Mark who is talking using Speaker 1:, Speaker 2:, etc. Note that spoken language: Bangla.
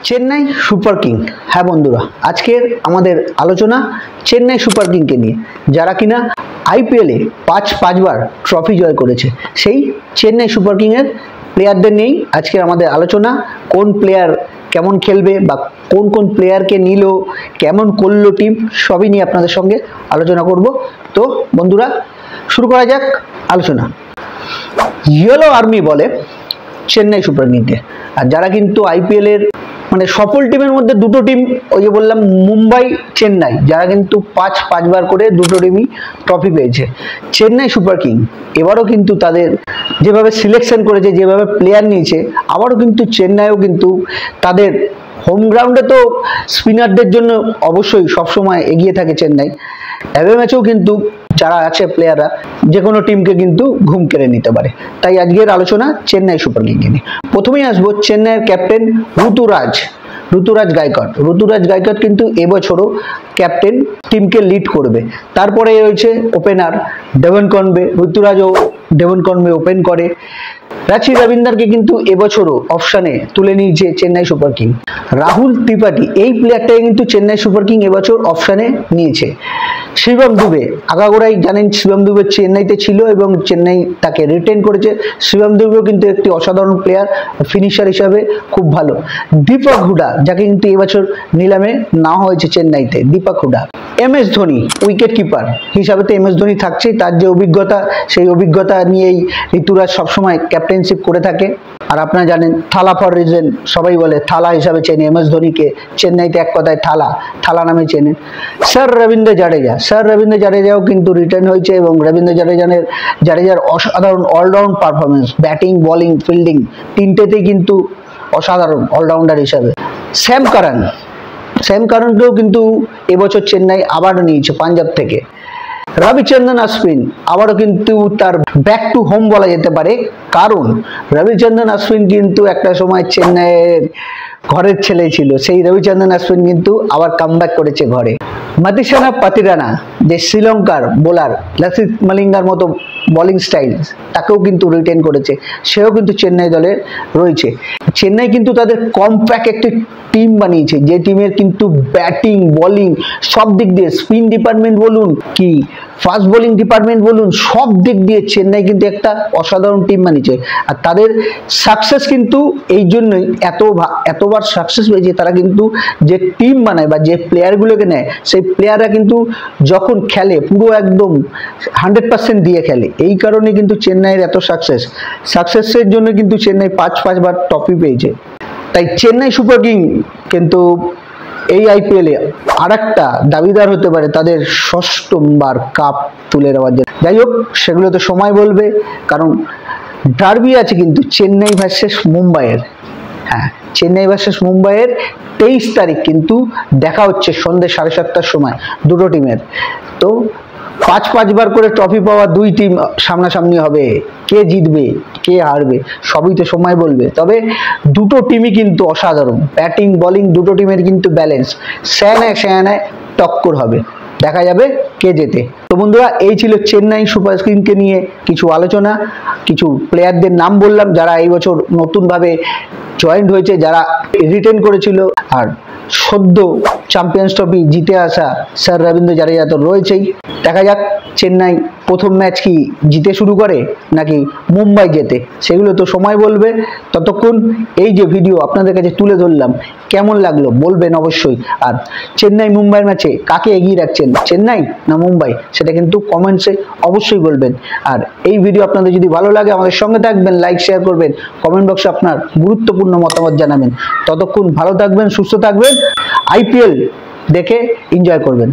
Speaker 1: Chennai super king. হ্যাঁ বন্ধুরা, আজকের আমাদের আলোচনা চেন্নাই সুপার কিংকে নিয়ে, যারা কিনা আইপিএলে পাঁচবার ট্রফি জয় করেছে। সেই চেন্নাই সুপার কিংয়ের প্লেয়ারদের নিয়েই আজকের আমাদের আলোচনা। কোন প্লেয়ার কেমন খেলবে বা কোন কোন প্লেয়ারকে নিল, কেমন করলো টিম, সবই নিয়ে আপনাদের সঙ্গে আলোচনা করব। তো বন্ধুরা, শুরু করা যাক আলোচনা। ইয়েলো আর্মি বলে চেন্নাই সুপার কিংকে। আর যারা কিন্তু আইপিএলের মানে সফল টিমের মধ্যে দুটো টিম, ওই যে বললাম মুম্বাই চেন্নাই, যারা কিন্তু পাঁচবার করে দুটো টিমই ট্রফি পেয়েছে। চেন্নাই সুপার কিং এবারও কিন্তু তাদের যেভাবে সিলেকশন করেছে, যেভাবে প্লেয়ার নিয়েছে, আবারও কিন্তু চেন্নাইও কিন্তু তাদের হোম গ্রাউন্ডে তো স্পিনারদের জন্য অবশ্যই সবসময় এগিয়ে থাকে চেন্নাই। অ্যাওয়ে ম্যাচেও কিন্তু যারা আছে প্লেয়াররা যে কোনো টিমকে কিন্তু ঘুম কেড়ে নিতে পারে। তাই আজকের আলোচনা চেন্নাই সুপার কিংকে নিয়ে। প্রথমেই আসবো চেন্নাইয়ের ক্যাপ্টেন ঋতুরাজ গায়কোয়াড় কিন্তু এবছরও ক্যাপ্টেন, টিমকে লিড করবে। তারপরে রয়েছে ওপেনার ডেভন কনবে। ঋতুরাজও ডেভন কনবে ওপেন করে। রাঁচি রবীন্দ্রকে কিন্তু এবছরও অপশানে তুলে নিয়েছে চেন্নাই সুপার কিং। রাহুল ত্রিপাঠী এই প্লেয়ারটাকে কিন্তু চেন্নাই সুপার কিং এবছর অপশানে নিয়েছে। শিবম দুবে, আগাগোড়াই জানেন শিবম দুবে চেন্নাইতে ছিল এবং চেন্নাই তাকে রিটেন করেছে। শিবম দুবেও কিন্তু একটি অসাধারণ প্লেয়ার, ফিনিশার হিসাবে খুব ভালো। দীপক হুডা, যাকে কিন্তু এবছর নিলামে নেওয়া হয়েছে চেন্নাইতে, Deepak Hooda. MS Dhoni wicket keeper হিসাবে তো MS ধোনি থাকছেই, তার যে অভিজ্ঞতা, সেই অভিজ্ঞতা নিয়েই ঋতুরাজ সবসময় ক্যাপ্টেনশিপ করে থাকে। আর আপনারা জানেন থালা ফর রিজন, সবাই বলে থালা হিসাবে চেনে MS ধোনিকে, চেন্নাইতে এক কথায় থালা নামে চেনে। স্যার রবীন্দ্র জাডেজাও কিন্তু রিটার্ন হয়েছে এবং রবীন্দ্র জাডেজার অসাধারণ allround performance, batting bowling fielding তিনটেতেই কিন্তু অসাধারণ অলরাউন্ডার হিসাবে। স্যাম কারণকেও কিন্তু এবছর চেন্নাই আবারও নিয়েছে পাঞ্জাব থেকে। রবিচন্দ্রন অশ্বিন আবারও কিন্তু তার ব্যাক টু হোম বলা যেতে পারে, কারণ রবিচন্দ্রন অশ্বিন কিন্তু একটা সময় চেন্নাইয়ের ঘরের ছেলে ছিল। সেই রবিচন্দ্রন অশ্বিন কিন্তু আবার কামব্যাক করেছে ঘরে। মাতিসানা পাতিরানা, যে শ্রীলঙ্কার বোলার, লসিত মালিঙ্গার মতো বোলিং স্টাইল, তাকেও কিন্তু রিটেন করেছে। সেও কিন্তু চেন্নাই দলে রয়েছে। চেন্নাই কিন্তু তাদের কম্প্যাক্ট একটি টিম বানিয়েছে, যে টিমের কিন্তু ব্যাটিং বোলিং সব দিক দিয়ে, স্পিন ডিপার্টমেন্ট বলুন কি ফাস্ট বোলিং ডিপার্টমেন্ট বলুন, সব দিক দিয়ে চেন্নাই কিন্তু একটা অসাধারণ টিম বানিয়েছে। আর তাদের সাকসেস কিন্তু এই জন্যই এতবার সাকসেস পেয়েছে। তারা কিন্তু যে টিম বানায় বা যে প্লেয়ারগুলোকে নেয়, সেই প্লেয়াররা কিন্তু যখন খেলে পুরো একদম 100% দিয়ে খেলে। এই কারণে কিন্তু চেন্নাইয়ের এত সাকসেসের জন্য কিন্তু চেন্নাই পাঁচবার ট্রফি পেয়েছে। তাই চেন্নাই সুপার কিং কিন্তু এই আইপিএলে আরেকটা দাবিদার হতে পারে তাদের ষষ্ঠবার কাপ তুলে নেওয়ার জন্য। যাই হোক, সেগুলো তো সময় বলবে, কারণ ডার্বি আছে কিন্তু চেন্নাই ভার্সেস মুম্বাইয়ের। হ্যাঁ, চেন্নাই ভার্সেস মুম্বাইয়ের 23 তারিখ কিন্তু দেখা হচ্ছে সন্ধ্যে 7:30টার সময় দুটো টিমের। তো পাঁচবার করে ট্রফি পাওয়া দুই টিম সামনাসামনি হবে। কে জিতবে কে হারবে সবই তো সময় বলবে। তবে দুটো টিমই কিন্তু অসাধারণ, ব্যাটিং বোলিং দুটো টিমের কিন্তু ব্যালেন্স, সেয়ানায় টক্কর হবে। দেখা যাবে কে জেতে। তো বন্ধুরা, এই ছিল চেন্নাই সুপার কিংকে নিয়ে কিছু আলোচনা। কিছু প্লেয়ারদের নাম বললাম যারা এই বছর নতুনভাবে জয়েন্ট হয়েছে, যারা রিটেন করেছিল। আর সদ্য চ্যাম্পিয়ন্স ট্রফি জিতে আসা স্যার রবীন্দ্র জাডেজা তো রয়েছেই। দেখা যাক চেন্নাই প্রথম ম্যাচ কি জিতে শুরু করে নাকি মুম্বাই জেতে, সেগুলো তো সময় বলবে। ততক্ষণ এই যে ভিডিও আপনাদের কাছে তুলে ধরলাম, কেমন লাগলো বলবেন অবশ্যই। আর চেন্নাই মুম্বাইয়ের ম্যাচে কাকে এগিয়ে রাখছেন, চেন্নাই না মুম্বাই, সেটা কিন্তু কমেন্টসে অবশ্যই বলবেন। আর এই ভিডিও আপনাদের যদি ভালো লাগে আমাদের সঙ্গে থাকবেন, লাইক শেয়ার করবেন, কমেন্ট বক্সে আপনার গুরুত্বপূর্ণ মতামত জানাবেন। ততক্ষণ ভালো থাকবেন, সুস্থ থাকবেন, আইপিএল দেখে এনজয় করবেন।